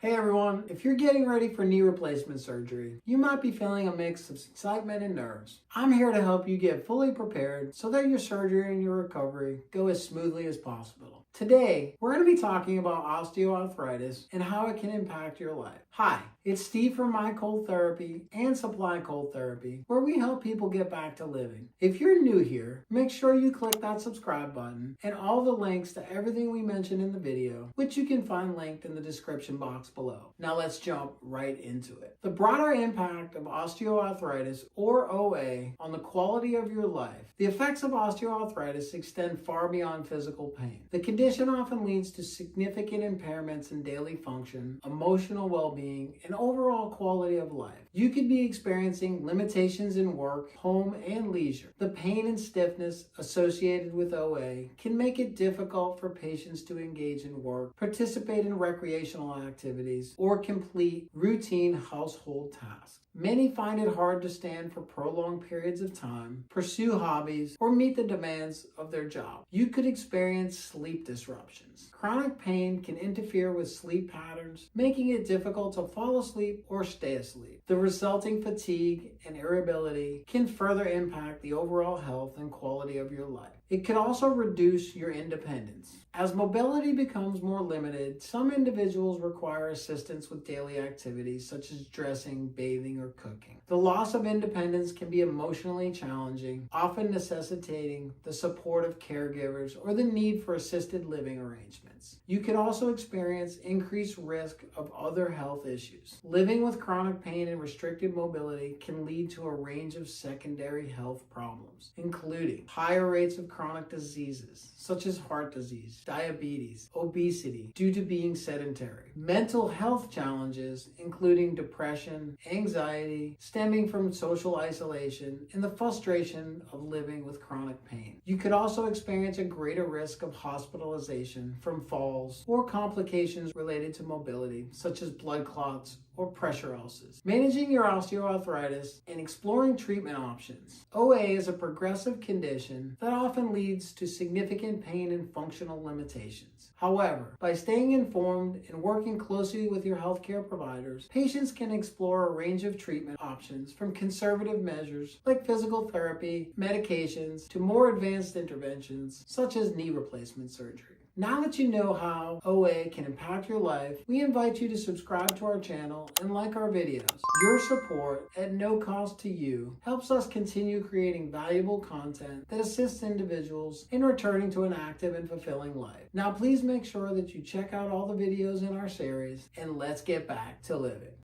Hey everyone, if you're getting ready for knee replacement surgery, you might be feeling a mix of excitement and nerves. I'm here to help you get fully prepared so that your surgery and your recovery go as smoothly as possible. Today, we're going to be talking about osteoarthritis and how it can impact your life. Hi, it's Steve from MyColdTherapy and MyColdTherapy, where we help people get back to living. If you're new here, make sure you click that subscribe button and all the links to everything we mentioned in the video, which you can find linked in the description box below. Now let's jump right into it. The broader impact of osteoarthritis, or OA, on the quality of your life. The effects of osteoarthritis extend far beyond physical pain. The condition often leads to significant impairments in daily function, emotional well-being, and overall quality of life. You could be experiencing limitations in work, home, and leisure. The pain and stiffness associated with OA can make it difficult for patients to engage in work, participate in recreational activities, or complete routine household tasks. Many find it hard to stand for prolonged periods of time, pursue hobbies, or meet the demands of their job. You could experience sleep disruptions. Chronic pain can interfere with sleep patterns, making it difficult to fall asleep or stay asleep. The resulting fatigue and irritability can further impact the overall health and quality of your life. It could also reduce your independence. As mobility becomes more limited, some individuals require assistance with daily activities such as dressing, bathing, or cooking. The loss of independence can be emotionally challenging, often necessitating the support of caregivers or the need for assisted living arrangements. You could also experience increased risk of other health issues. Living with chronic pain and restricted mobility can lead to a range of secondary health problems, including higher rates of chronic diseases such as heart disease, diabetes, obesity due to being sedentary, mental health challenges including depression, anxiety stemming from social isolation, and the frustration of living with chronic pain. You could also experience a greater risk of hospitalization from falls or complications related to mobility such as blood clots or pressure ulcers. Managing your osteoarthritis and exploring treatment options. OA is a progressive condition that often leads to significant pain and functional limitations. However, by staying informed and working closely with your healthcare providers, patients can explore a range of treatment options from conservative measures like physical therapy, medications, to more advanced interventions such as knee replacement surgery. Now that you know how OA can impact your life, we invite you to subscribe to our channel and like our videos. Your support, at no cost to you, helps us continue creating valuable content that assists individuals in returning to an active and fulfilling life. Now please make sure that you check out all the videos in our series, and let's get back to living.